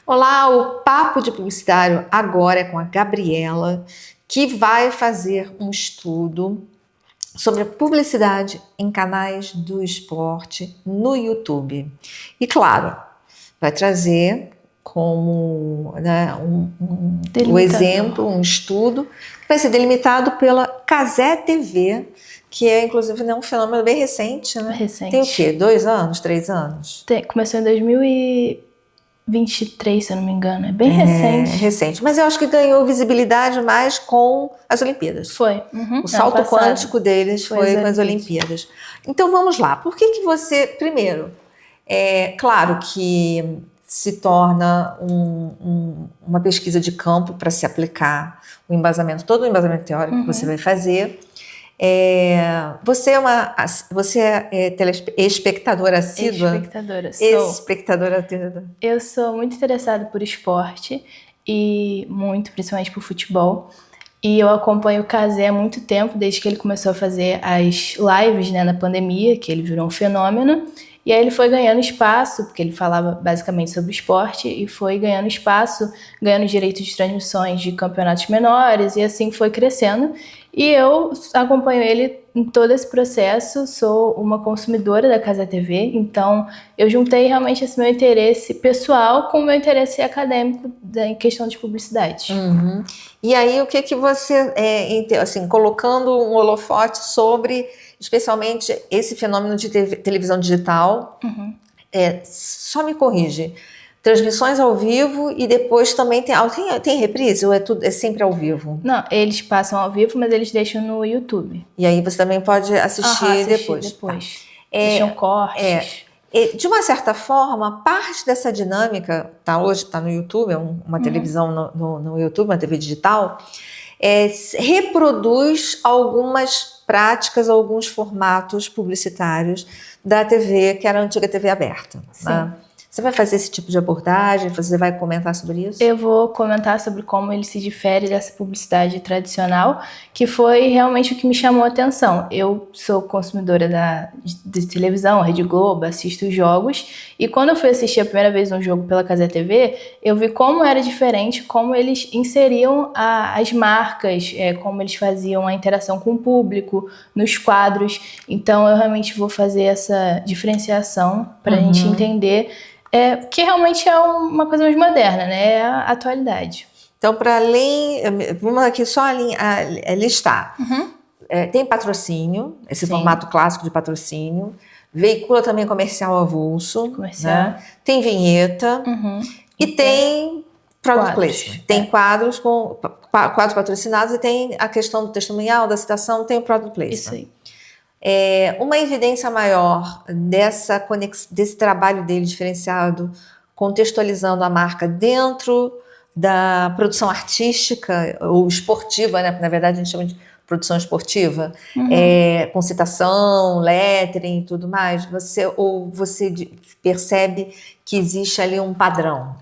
Olá, o Papo de Publicitário agora é com a Gabriela, que vai fazer um estudo sobre a publicidade em canais do esporte no YouTube. E claro, vai trazer como o exemplo, um estudo que vai ser delimitado pela Cazé TV, que é inclusive um fenômeno bem recente, né? Recente. Tem o quê? 2 anos, 3 anos? Começou em 2023, se eu não me engano. É bem recente. Recente. Mas eu acho que ganhou visibilidade mais com as Olimpíadas. Foi. O salto quântico deles foi com as Olimpíadas. Então vamos lá. Por que você, primeiro, claro que se torna uma pesquisa de campo para se aplicar todo o embasamento teórico que você vai fazer. Você é espectadora assídua? Espectadora assídua. Eu sou muito interessada por esporte e principalmente por futebol. E eu acompanho o Cazé há muito tempo, desde que ele começou a fazer as lives, né, na pandemia, que ele virou um fenômeno. E aí ele foi ganhando espaço, porque ele falava basicamente sobre esporte, e foi ganhando espaço, ganhando direito de transmissões de campeonatos menores, e assim foi crescendo. E eu acompanho ele em todo esse processo, sou uma consumidora da Cazé TV, então eu juntei realmente esse meu interesse pessoal com o meu interesse acadêmico em questão de publicidade. Uhum. E aí, o que você, assim, colocando um holofote sobre, especialmente, esse fenômeno de televisão digital, só me corrige, transmissões ao vivo e depois também tem reprise ou é sempre ao vivo? Não, eles passam ao vivo, mas eles deixam no YouTube. E aí você também pode assistir depois. Tá. Deixam cortes. De uma certa forma, parte dessa dinâmica, hoje está no YouTube, é uma televisão no YouTube, uma TV digital, reproduz algumas práticas, alguns formatos publicitários da TV, que era a antiga TV aberta. Né? Você vai fazer esse tipo de abordagem? Você vai comentar sobre isso? Eu vou comentar sobre como ele se difere dessa publicidade tradicional, que foi realmente o que me chamou a atenção. Eu sou consumidora de televisão, Rede Globo, assisto jogos, e quando eu fui assistir a primeira vez um jogo pela Cazé TV, eu vi como era diferente, como eles inseriam as marcas, como eles faziam a interação com o público, nos quadros. Então eu realmente vou fazer essa diferenciação para a gente entender que realmente é uma coisa mais moderna, né? É a atualidade. Então, para além, vamos aqui só listar. Tem patrocínio, esse formato clássico de patrocínio. Veicula também comercial avulso. Né? Tem vinheta. E tem product placement. Tem quadros patrocinados e tem a questão do testemunhal, da citação, tem o product placement. Isso aí. Uma evidência maior desse trabalho dele diferenciado, contextualizando a marca dentro da produção artística ou esportiva, né? Na verdade a gente chama de produção esportiva, com citação, lettering e tudo mais. Você percebe que existe ali um padrão?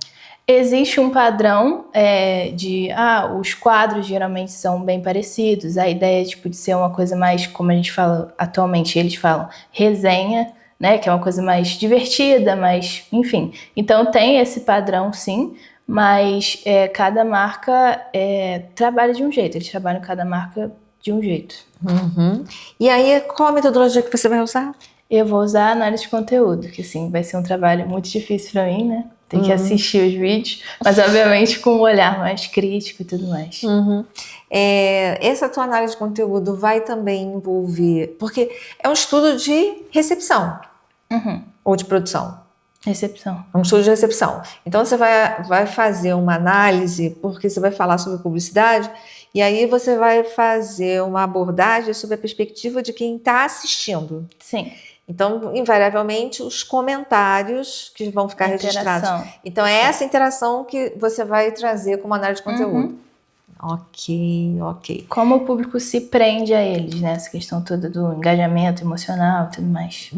Existe um padrão os quadros geralmente são bem parecidos, a ideia de ser uma coisa mais, como a gente fala atualmente, eles falam resenha, né, que é uma coisa mais divertida, mas enfim. Então tem esse padrão sim, mas cada marca trabalha de um jeito, eles trabalham cada marca de um jeito. E aí, qual a metodologia que você vai usar? Eu vou usar análise de conteúdo, que assim, vai ser um trabalho muito difícil para mim, né? Tem que assistir os vídeos, mas obviamente com um olhar mais crítico e tudo mais. Essa tua análise de conteúdo vai também envolver... Porque é um estudo de recepção ou de produção? Recepção. É um estudo de recepção. Então você vai fazer uma análise, porque você vai falar sobre publicidade, e aí você vai fazer uma abordagem sobre a perspectiva de quem está assistindo. Sim. Então, invariavelmente, os comentários que vão ficar registrados. Então, é essa interação que você vai trazer como análise de conteúdo. Ok. Como o público se prende a eles, né? Essa questão toda do engajamento emocional e tudo mais.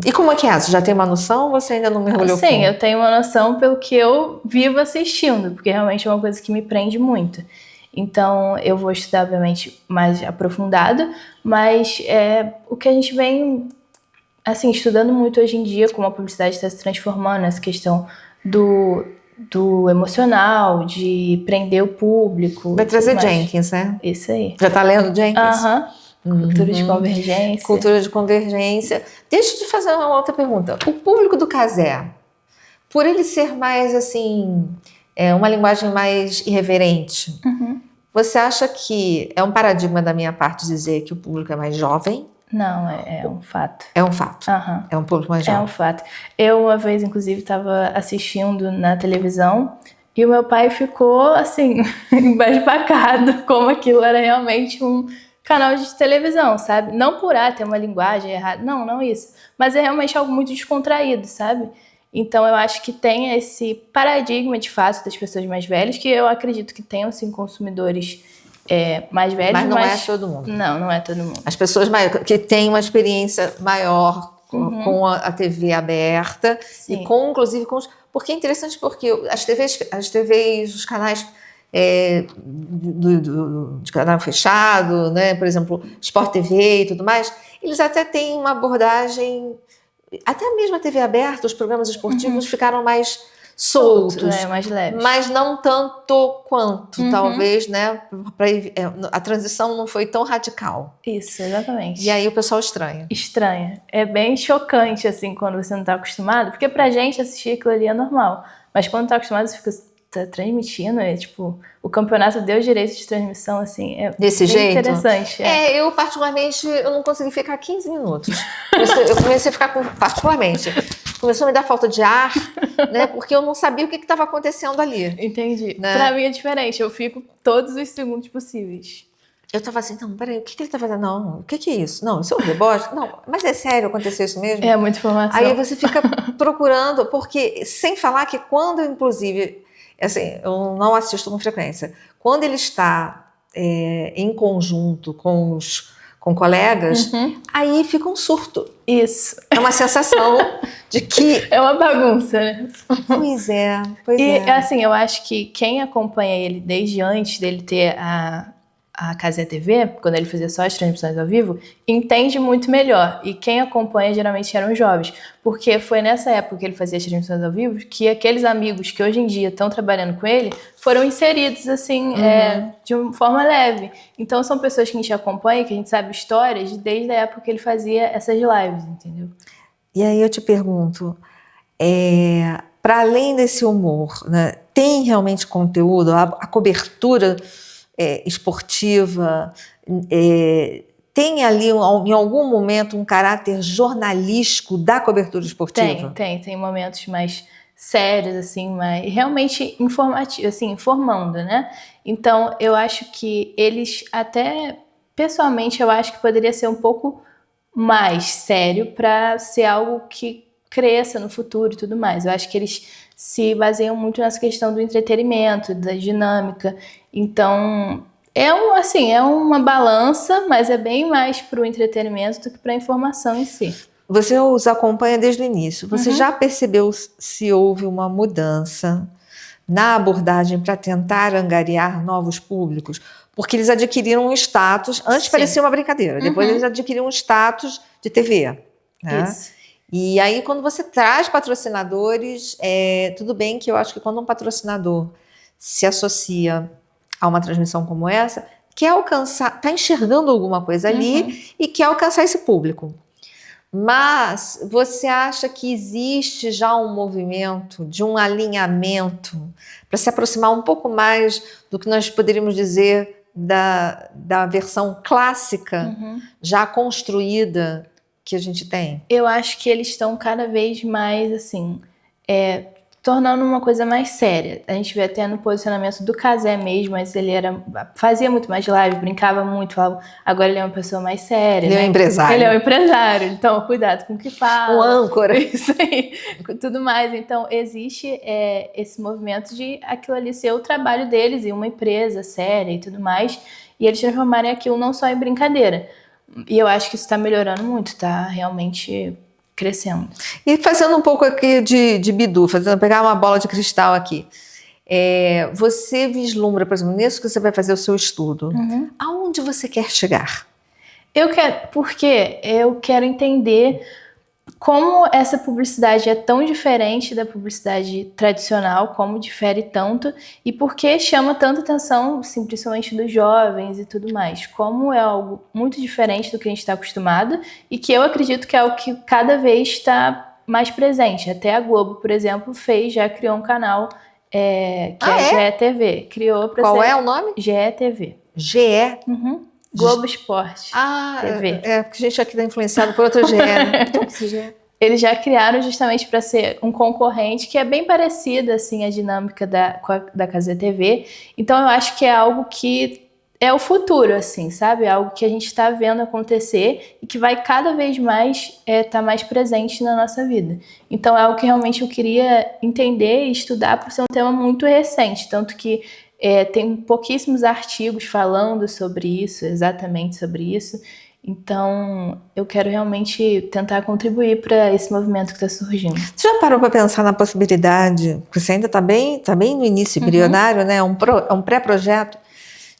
E como é que é? Você já tem uma noção ou você ainda não mergulhou? Sim, eu tenho uma noção pelo que eu vivo assistindo, porque realmente é uma coisa que me prende muito. Então, eu vou estudar, obviamente, mais aprofundado, mas o que a gente vem... assim, estudando muito hoje em dia como a publicidade está se transformando, essa questão do emocional, de prender o público. Vai trazer Jenkins, né? Isso aí. Já tá lendo Jenkins? Aham. Cultura de convergência. Cultura de convergência. Deixa eu te fazer uma outra pergunta. O público do Cazé, por ele ser mais, assim, uma linguagem mais irreverente, você acha que é um paradigma da minha parte dizer que o público é mais jovem? Não, é um fato. É um fato. É um público mais jovem. É um fato. Eu, uma vez, inclusive, estava assistindo na televisão e o meu pai ficou, assim, embasbacado, como aquilo era realmente um canal de televisão, sabe? Não por ter uma linguagem errada, não isso. Mas é realmente algo muito descontraído, sabe? Então eu acho que tem esse paradigma, de fato, das pessoas mais velhas, que eu acredito que tenham, sim, consumidores mais velhos. Mas não é todo mundo. Não é todo mundo. As pessoas que têm uma experiência maior com a TV aberta, sim. E inclusive com porque é interessante porque as TVs, os canais de canal fechado, né? Por exemplo, Sport TV e tudo mais, eles até têm uma abordagem, até mesmo a TV aberta, os programas esportivos ficaram mais soltos, mais leves. Mas não tanto quanto, talvez, né? A transição não foi tão radical. Isso, exatamente. E aí o pessoal estranha. Estranha. É bem chocante, assim, quando você não está acostumado, porque pra gente assistir aquilo ali é normal, mas quando tá acostumado você fica transmitindo, tipo, o campeonato deu direito de transmissão, assim, desse jeito? Interessante. Eu particularmente, eu não consegui ficar 15 minutos. Eu comecei a ficar particularmente. Começou a me dar falta de ar, né? Porque eu não sabia o que estava acontecendo ali. Entendi. Né? Pra mim é diferente, eu fico todos os segundos possíveis. Eu tava assim, não, peraí, o que ele tá fazendo? Não, o que é isso? Não, isso é um deboche? Não, mas é sério, aconteceu isso mesmo? É muita informação. Aí você fica procurando, porque sem falar que quando, inclusive, assim, eu não assisto com frequência, quando ele está em conjunto com colegas, aí fica um surto. Isso. É uma sensação de que... É uma bagunça, né? Pois é. Assim, eu acho que quem acompanha ele desde antes dele ter a Cazé TV, quando ele fazia só as transmissões ao vivo, entende muito melhor. E quem acompanha geralmente eram os jovens. Porque foi nessa época que ele fazia as transmissões ao vivo que aqueles amigos que hoje em dia estão trabalhando com ele foram inseridos, assim, de uma forma leve. Então são pessoas que a gente acompanha, que a gente sabe histórias desde a época que ele fazia essas lives, entendeu? E aí eu te pergunto, para além desse humor, né, tem realmente conteúdo? A cobertura esportiva tem ali em algum momento um caráter jornalístico da cobertura esportiva? Tem momentos mais sérios, assim, mas realmente informativos, assim, informando, né? Então eu acho que eles até, pessoalmente, eu acho que poderia ser um pouco mais sério para ser algo que cresça no futuro e tudo mais. Eu acho que eles se baseiam muito nessa questão do entretenimento, da dinâmica. Então, é uma balança, mas é bem mais para o entretenimento do que para a informação em si. Você os acompanha desde o início. Você já percebeu se houve uma mudança na abordagem para tentar angariar novos públicos? Porque eles adquiriram um status, antes parecia uma brincadeira, depois eles adquiriram um status de TV. Né? Isso. E aí, quando você traz patrocinadores, tudo bem que eu acho que quando um patrocinador se associa a uma transmissão como essa, quer alcançar, está enxergando alguma coisa ali e quer alcançar esse público. Mas você acha que existe já um movimento de um alinhamento para se aproximar um pouco mais do que nós poderíamos dizer da versão clássica já construída que a gente tem? Eu acho que eles estão cada vez mais, assim, tornando uma coisa mais séria. A gente vê até no posicionamento do Cazé mesmo, mas ele fazia muito mais live, brincava muito, falava, agora ele é uma pessoa mais séria. Ele é um empresário. Ele é um empresário, então cuidado com o que fala. Um âncora. Isso aí, tudo mais. Então existe esse movimento de aquilo ali ser o trabalho deles e uma empresa séria e tudo mais, e eles transformarem aquilo não só em brincadeira. E eu acho que isso está melhorando muito, está realmente crescendo. E fazendo um pouco aqui de bidu, pegar uma bola de cristal aqui. Você vislumbra, por exemplo, nisso que você vai fazer o seu estudo, aonde você quer chegar? Porque eu quero entender como essa publicidade é tão diferente da publicidade tradicional, como difere tanto, e por que chama tanta atenção, assim, principalmente dos jovens e tudo mais. Como é algo muito diferente do que a gente está acostumado, e que eu acredito que é algo que cada vez está mais presente. Até a Globo, por exemplo, já criou um canal que é GETV. Criou para Qual é o nome? GETV. GE? Uhum. Globo Esporte. TV. Porque a gente aqui está influenciado por outra GE, né? Eles já criaram justamente para ser um concorrente que é bem parecido, assim, a dinâmica da Cazé TV. Então, eu acho que é algo que é o futuro, assim, sabe? Algo que a gente está vendo acontecer e que vai cada vez mais estar mais presente na nossa vida. Então, é algo que realmente eu queria entender e estudar por ser um tema muito recente. Tanto que tem pouquíssimos artigos falando sobre isso, exatamente sobre isso. Então, eu quero realmente tentar contribuir para esse movimento que está surgindo. Você já parou para pensar na possibilidade, porque você ainda está bem no início, embrionário, né? É um pré-projeto,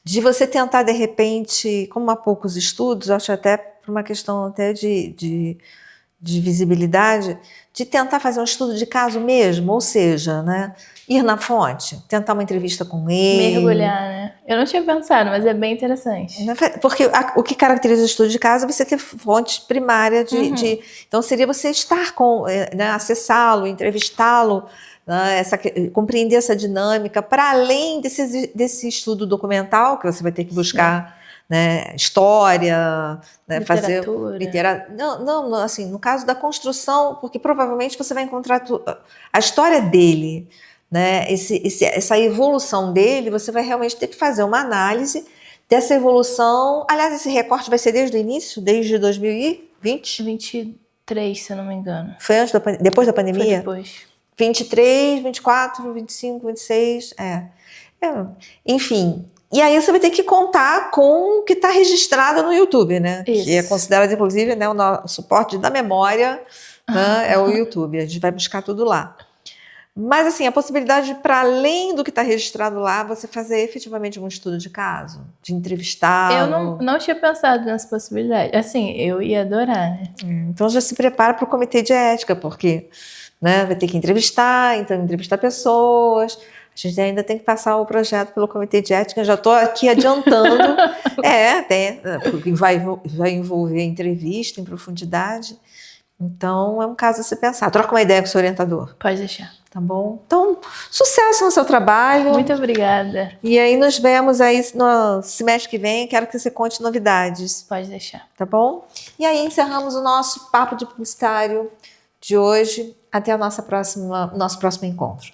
de você tentar, de repente, como há poucos estudos, acho até por uma questão até de visibilidade, de tentar fazer um estudo de caso mesmo, ou seja, né, ir na fonte, tentar uma entrevista com ele. Mergulhar, né? Eu não tinha pensado, mas é bem interessante. Porque o que caracteriza o estudo de caso é você ter fonte primária então seria você estar né, acessá-lo, entrevistá-lo, né, compreender essa dinâmica, para além desse estudo documental, que você vai ter que buscar, né, história, né, fazer não, assim, no caso da construção, porque provavelmente você vai encontrar a história dele, né, essa evolução dele, você vai realmente ter que fazer uma análise dessa evolução. Aliás, esse recorte vai ser desde o início, desde 2020? 23, se eu não me engano. Foi depois da pandemia? Foi depois. 23, 24, 25, 26, enfim. E aí você vai ter que contar com o que está registrado no YouTube, né? Isso. Que é considerado, inclusive, né, o suporte da memória, né, é o YouTube. A gente vai buscar tudo lá. Mas, assim, a possibilidade de, para além do que está registrado lá, você fazer efetivamente um estudo de caso, de entrevistá-lo. Eu não tinha pensado nessa possibilidade. Assim, eu ia adorar, né? Então já se prepara para o comitê de ética, porque, né, vai ter que entrevistar pessoas. A gente ainda tem que passar o projeto pelo comitê de ética. Já estou aqui adiantando. Porque vai envolver entrevista em profundidade. Então, é um caso a se pensar. Troca uma ideia com o seu orientador. Pode deixar. Tá bom? Então, sucesso no seu trabalho. Muito obrigada. E aí, nos vemos aí no semestre que vem. Quero que você conte novidades. Pode deixar. Tá bom? E aí, encerramos o nosso Papo de Publicitário de hoje. Até o nosso próximo encontro.